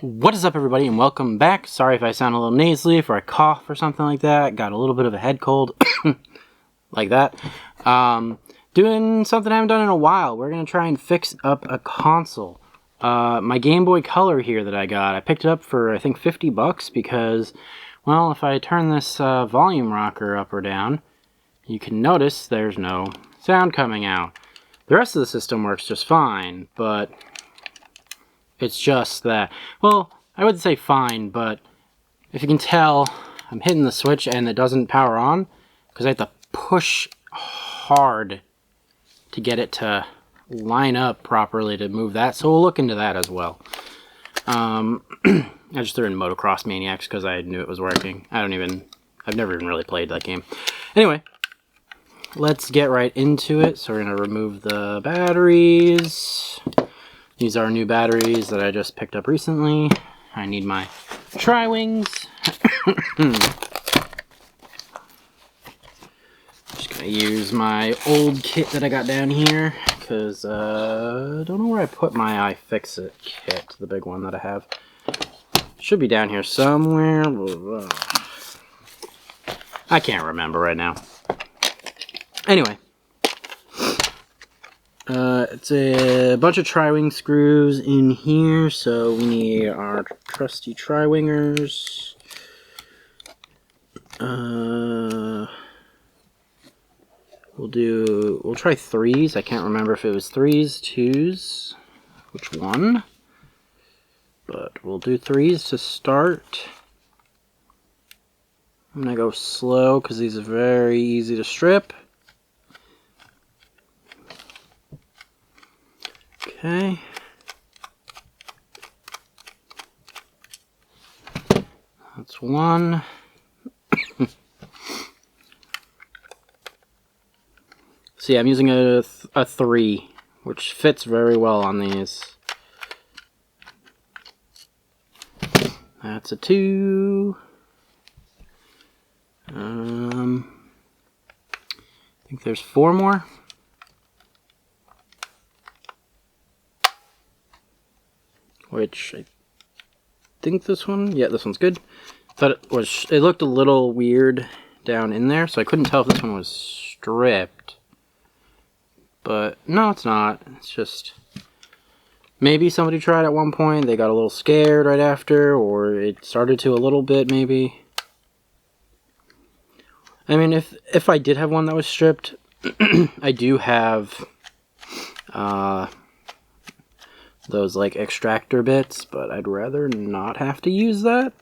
What is up, everybody, and welcome back. Sorry if I sound a little nasally, if I cough or something like that. Got a little bit of a head cold, like that. Doing something I haven't done in a while. We're going to try and fix up a console. My Game Boy Color here that I got, I picked it up for, I think, 50 bucks because, well, if I turn this volume rocker up or down, you can notice there's no sound coming out. The rest of the system works just fine, but it's just that, well, I would say fine, but if you can tell, I'm hitting the switch and it doesn't power on because I have to push hard to get it to line up properly to move that, so we'll look into that as well. I just threw in Motocross Maniacs because I knew it was working. I've never even really played that game. Anyway, let's get right into it. So we're going to remove the batteries. These are new batteries that I just picked up recently. I need my tri-wings. Just gonna use my old kit that I got down here, because I don't know where I put my iFixit kit, the big one that I have. Should be down here somewhere. I can't remember right now. Anyway. It's a bunch of tri-wing screws in here, so we need our trusty tri-wingers. We'll try threes. I can't remember if it was threes, twos, which one, but we'll do threes to start. I'm gonna go slow because these are very easy to strip. Okay. That's one. See, I'm using a 3, which fits very well on these. That's a 2. I think there's 4 more. Which I think this one, yeah, this one's good. But it looked a little weird down in there, so I couldn't tell if this one was stripped. But no, it's not. It's just maybe somebody tried at one point, they got a little scared right after, or it started to a little bit maybe. I mean, if I did have one that was stripped, I do have those like extractor bits, but I'd rather not have to use that.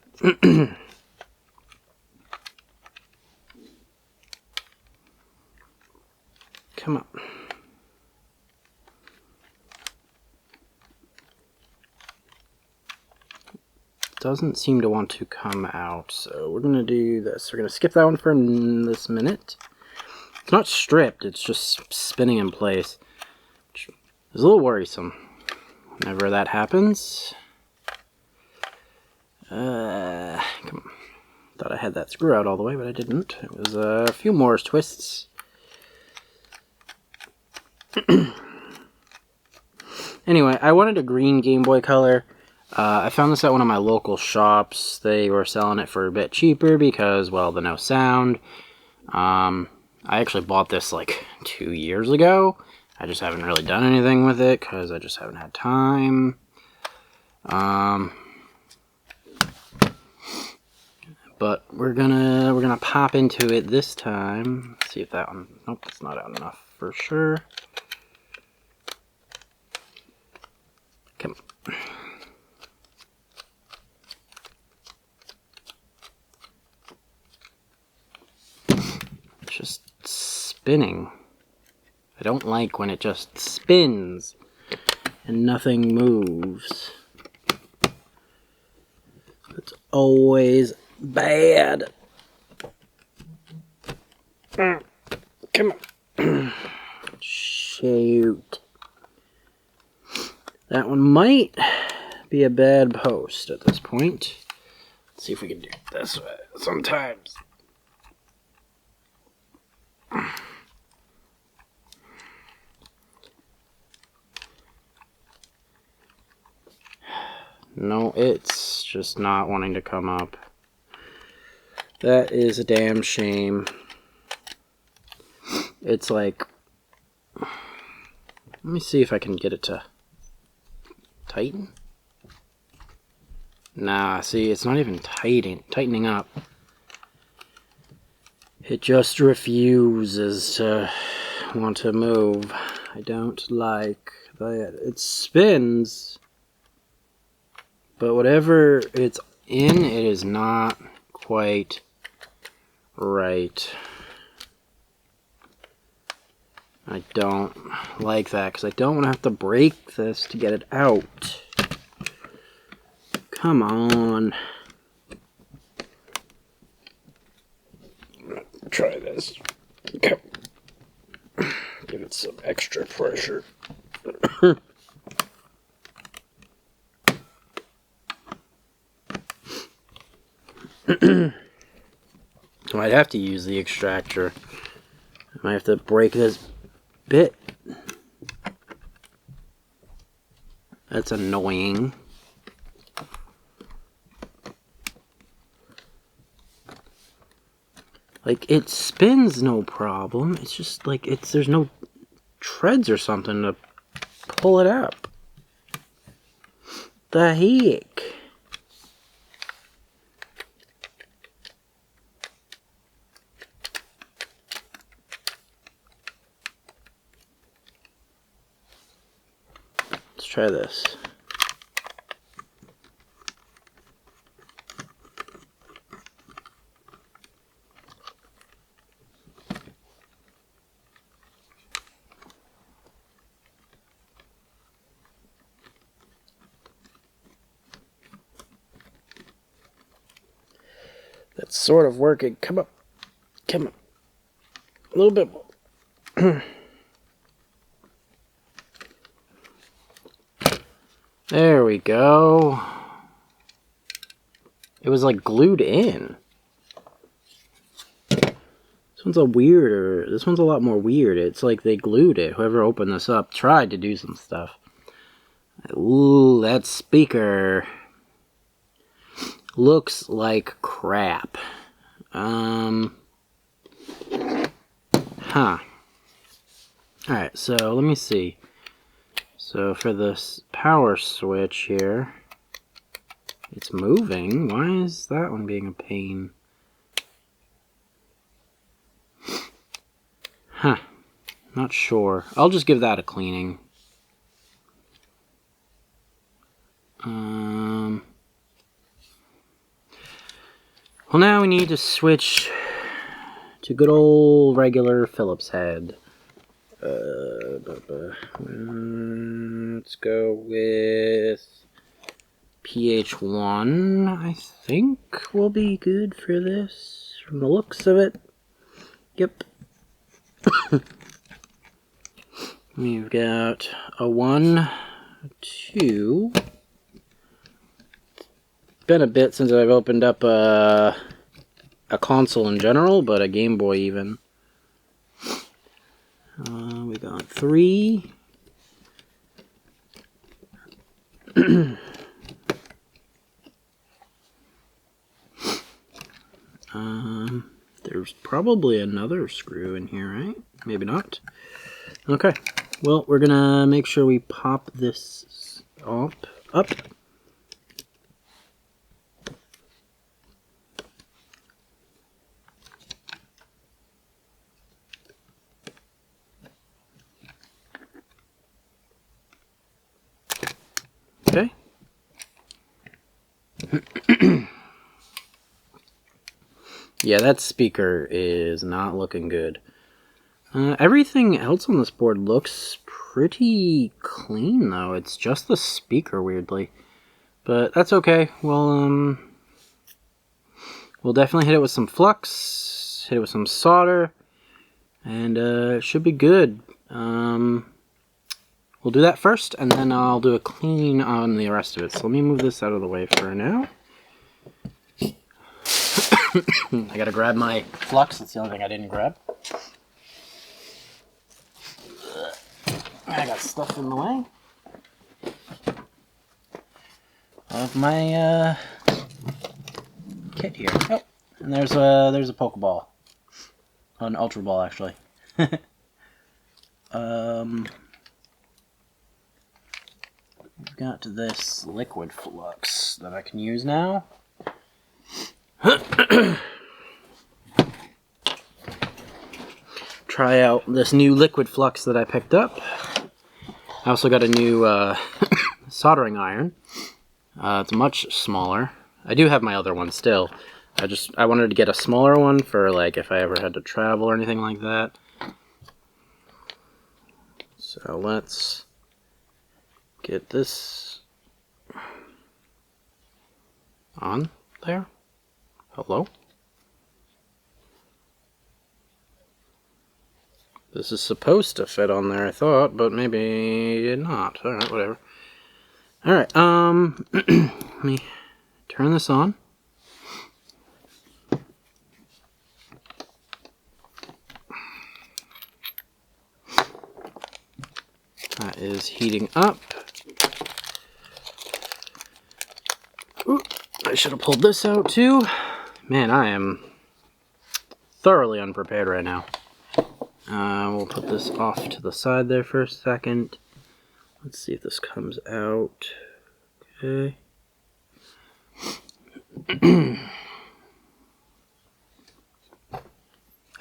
Come on. Doesn't seem to want to come out, so we're gonna do this. We're gonna skip that one for this minute. It's not stripped, it's just spinning in place, which is a little worrisome whenever that happens. Come on. Thought I had that screw out all the way, but I didn't. It was a few more twists. Anyway, I wanted a green Game Boy Color. I found this at one of my local shops. They were selling it for a bit cheaper because, well, the no sound. I actually bought this like 2 years ago. I just haven't really done anything with it because I just haven't had time. But we're gonna pop into it this time. See if that one. Nope, it's not out enough for sure. Come on. It's just spinning. I don't like when it just spins and nothing moves. It's always bad. Come on. Shoot. That one might be a bad post at this point. Let's see if we can do it this way sometimes. No, it's just not wanting to come up. That is a damn shame. It's like... Let me see if I can get it to tighten. Nah, see, it's not even tightening up. It just refuses to want to move. I don't like that. It spins, but whatever it's in, it is not quite right. I don't like that because I don't want to have to break this to get it out. Come on. Try this. Okay. Give it some extra pressure. I might have to use the extractor. I might have to break this bit. That's annoying. Like, it spins no problem. It's just like there's no treads or something to pull it up. The heck? Let's try this. That's sort of working. Come up. Come up. A little bit more. There we go. It was like glued in. This one's this one's a lot more weird. It's like they glued it. Whoever opened this up tried to do some stuff. Ooh, that speaker looks like crap. Huh. Alright, so let me see. So for this power switch here, it's moving. Why is that one being a pain? Huh. Not sure. I'll just give that a cleaning. Well, now we need to switch to good old regular Phillips head. Let's go with PH1, I think will be good for this, from the looks of it. Yep. We've got a 1, a 2. Been a bit since I've opened up a console in general, but a Game Boy even. We got 3. There's probably another screw in here, right? Maybe not. Okay. Well, we're gonna make sure we pop this up. Okay. Yeah, that speaker is not looking good. Everything else on this board looks pretty clean, though. It's just the speaker, weirdly. But that's okay. We'll definitely hit it with some flux, hit it with some solder, and it should be good. We'll do that first, and then I'll do a clean on the rest of it. So let me move this out of the way for now. I gotta grab my flux. That's the only thing I didn't grab. I got stuff in the way. of my kit here. Oh, and there's a Pokeball. An Ultra Ball, actually. We've got this Liquid Flux that I can use now. Try out this new Liquid Flux that I picked up. I also got a new soldering iron. It's much smaller. I do have my other one still. I wanted to get a smaller one for like if I ever had to travel or anything like that. So let's get this on there. Hello? This is supposed to fit on there, I thought, but maybe not. Alright, whatever. Alright, let me turn this on. That is heating up. Ooh, I should have pulled this out too. Man, I am thoroughly unprepared right now. We'll put this off to the side there for a second. Let's see if this comes out. Okay.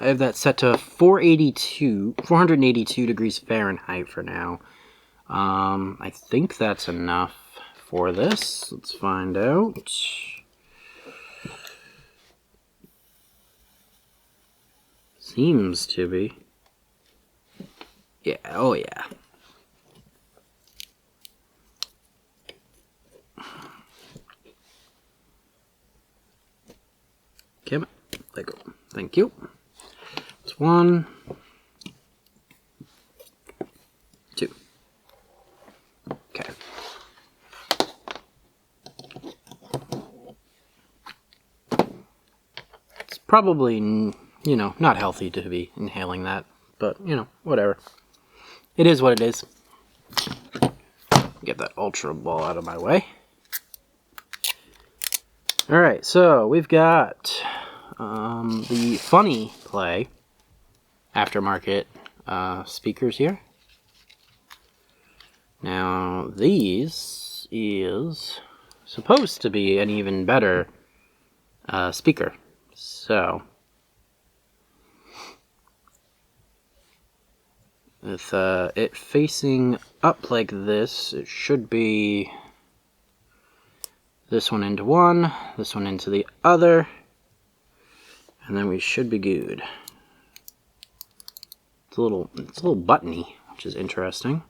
I have that set to 482 degrees Fahrenheit for now. I think that's enough for this. Let's find out. Seems to be. Yeah, oh yeah. Okay, let go. Thank you. It's 1, 2. Okay. It's probably, you know, not healthy to be inhaling that, but, you know, whatever. It is what it is. Get that Ultra Ball out of my way. Alright, so we've got the Funny Play aftermarket speakers here. Now, these is supposed to be an even better speaker. So, with it facing up like this, it should be this one into one, this one into the other, and then we should be good. It's a little buttony, which is interesting.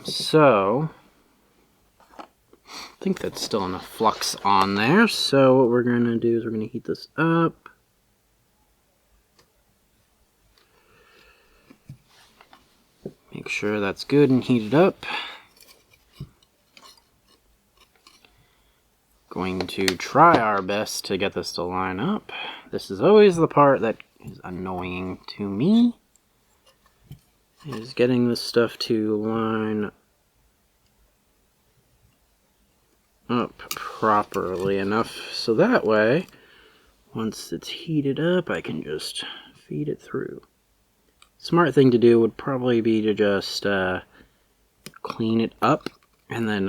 So I think that's still enough flux on there. So what we're gonna do is we're gonna heat this up. Make sure that's good and heated up. Going to try our best to get this to line up. This is always the part that is annoying to me, is getting this stuff to line up properly enough so that way once it's heated up I can just feed it through. Smart thing to do would probably be to just clean it up and then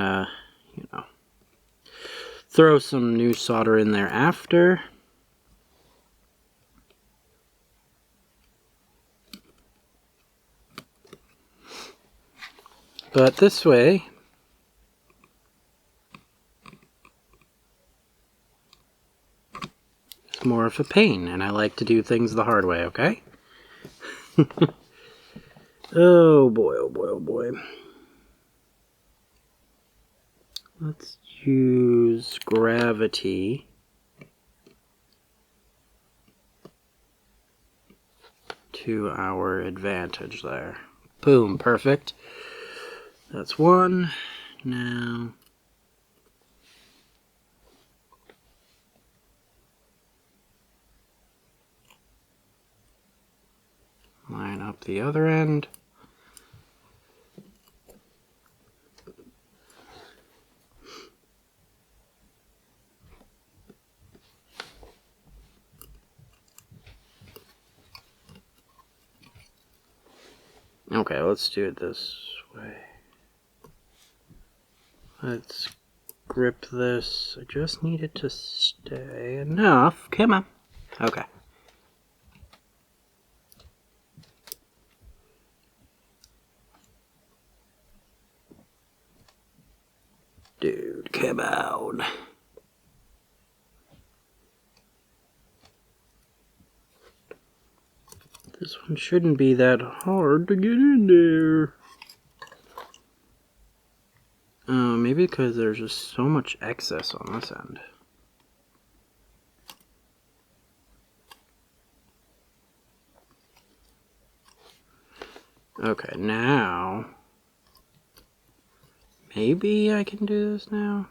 you know, throw some new solder in there after. But this way, it's more of a pain, and I like to do things the hard way, okay? Oh boy, oh boy, oh boy. Let's use gravity to our advantage there. Boom, perfect. That's one. Now line up the other end. Okay, let's do it this way. Let's grip this. I just need it to stay enough. Come on. Okay. Dude, come on. This one shouldn't be that hard to get in there. Maybe because there's just so much excess on this end. Okay, now... maybe I can do this now?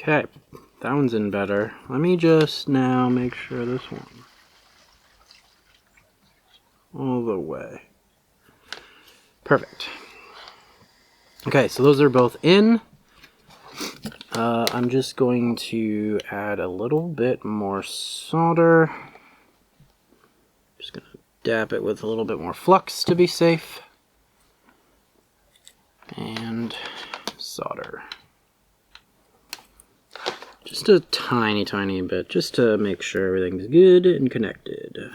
Okay, that one's in better. Let me just now make sure this one all the way. Perfect. Okay, so those are both in. I'm just going to add a little bit more solder. Just gonna dab it with a little bit more flux to be safe. And solder. Just a tiny, tiny bit, just to make sure everything's good and connected.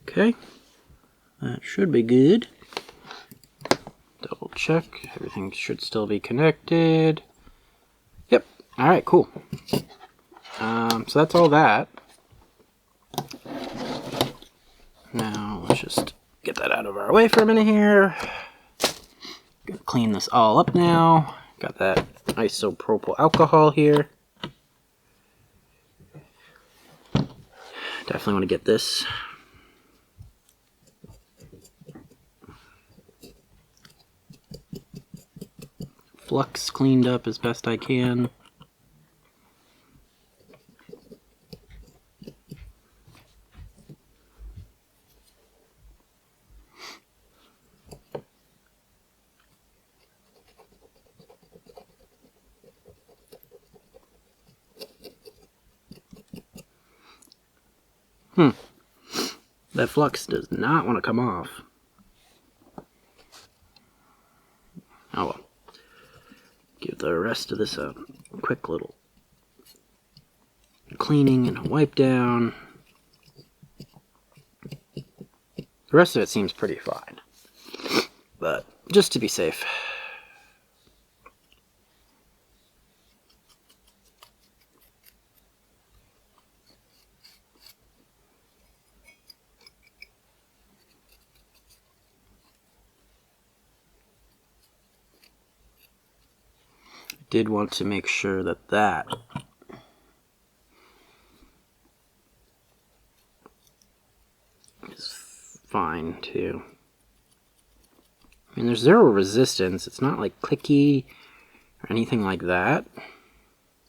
Okay, that should be good. Double check, everything should still be connected. Yep, alright, cool. So that's all that. Now, let's just get that out of our way for a minute here. Gonna clean this all up now. Got that isopropyl alcohol here. Definitely want to get this flux cleaned up as best I can. That flux does not want to come off. Oh well. Give the rest of this a quick little cleaning and a wipe down. The rest of it seems pretty fine. But just to be safe. Did want to make sure that that is fine too. I mean, there's zero resistance. It's not like clicky or anything like that.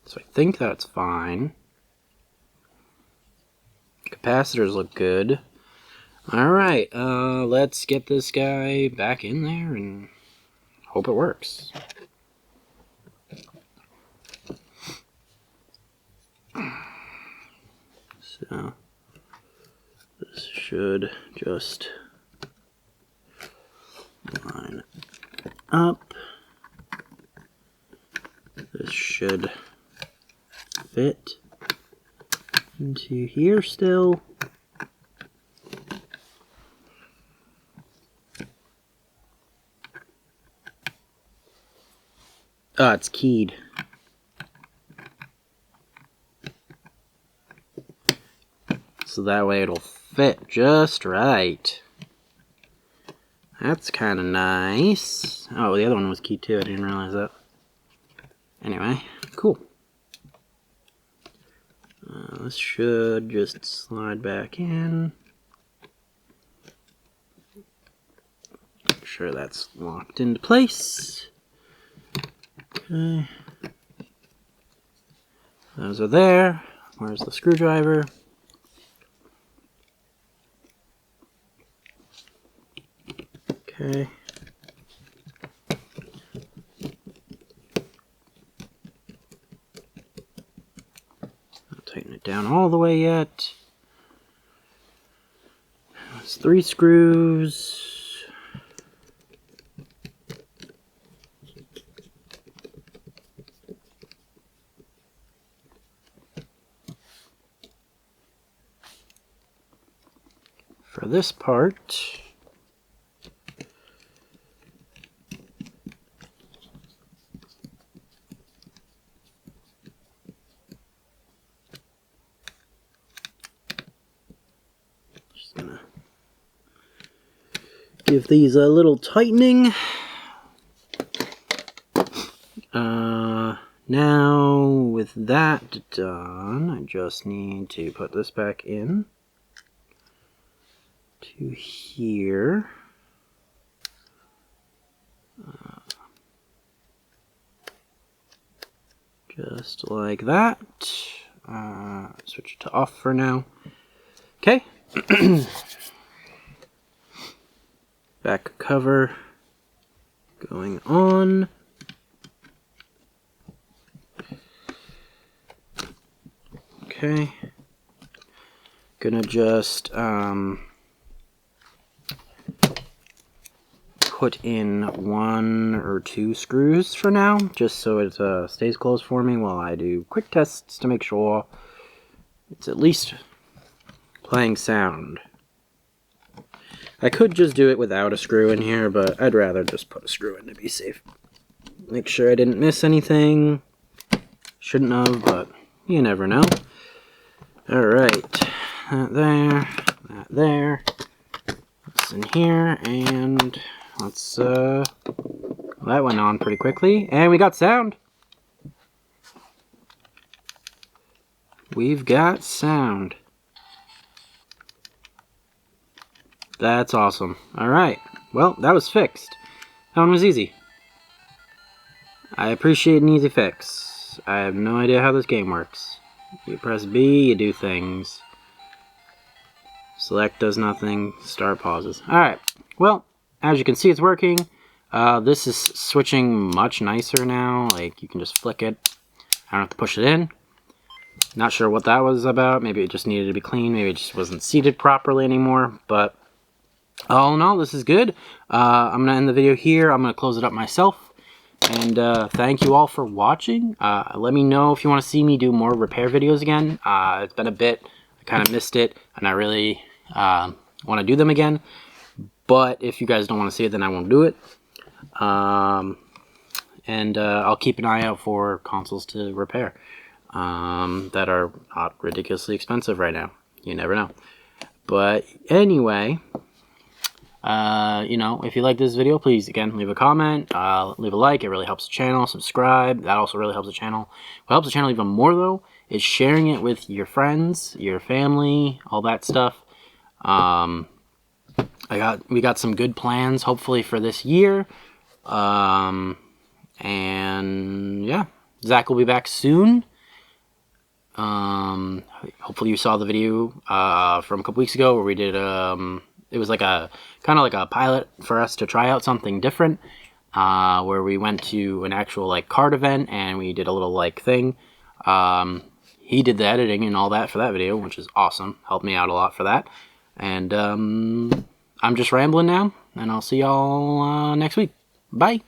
So I think that's fine. Capacitors look good. Alright, let's get this guy back in there and hope it works. So this should just line up. This should fit into here still. Ah, it's keyed. So that way it'll fit just right. That's kind of nice. Oh, the other one was keyed too. I didn't realize that. Anyway, cool. This should just slide back in. Make sure that's locked into place. Okay. Those are there. Where's the screwdriver? Okay. Not tighten it down all the way yet. That's 3 screws. For this part, just gonna give these a little tightening. Now with that done, I just need to put this back in to here. Just like that. Switch it to off for now. Okay. Back cover going on. Okay. Gonna just put in 1 or 2 screws for now, just so it stays closed for me while I do quick tests to make sure it's at least playing sound. I could just do it without a screw in here, but I'd rather just put a screw in to be safe. Make sure I didn't miss anything. Shouldn't have, but you never know. Alright, that there, that's in here, and let's, that went on pretty quickly, and we got sound. We've got sound. That's awesome. Alright, well, that was fixed. That one was easy. I appreciate an easy fix. I have no idea how this game works. You press B, you do things. Select does nothing, start pauses. Alright, well, as you can see it's working. This is switching much nicer now, like you can just flick it. I don't have to push it in. Not sure what that was about, maybe it just needed to be clean, maybe it just wasn't seated properly anymore, but all in all, this is good. I'm going to end the video here, I'm going to close it up myself. And thank you all for watching. Let me know if you want to see me do more repair videos again. It's been a bit, I kind of missed it, and I really want to do them again. But if you guys don't want to see it, then I won't do it. I'll keep an eye out for consoles to repair that are not ridiculously expensive right now. You never know. But anyway, you know, if you like this video, please, again, leave a comment, leave a like. It really helps the channel. Subscribe. That also really helps the channel. What helps the channel even more, though, is sharing it with your friends, your family, all that stuff. We got some good plans, hopefully, for this year. And, yeah, Zach will be back soon. Hopefully you saw the video from a couple weeks ago where we did it was like a kind of like a pilot for us to try out something different, where we went to an actual like card event and we did a little like thing. He did the editing and all that for that video, which is awesome. Helped me out a lot for that. And I'm just rambling now, and I'll see y'all next week. Bye.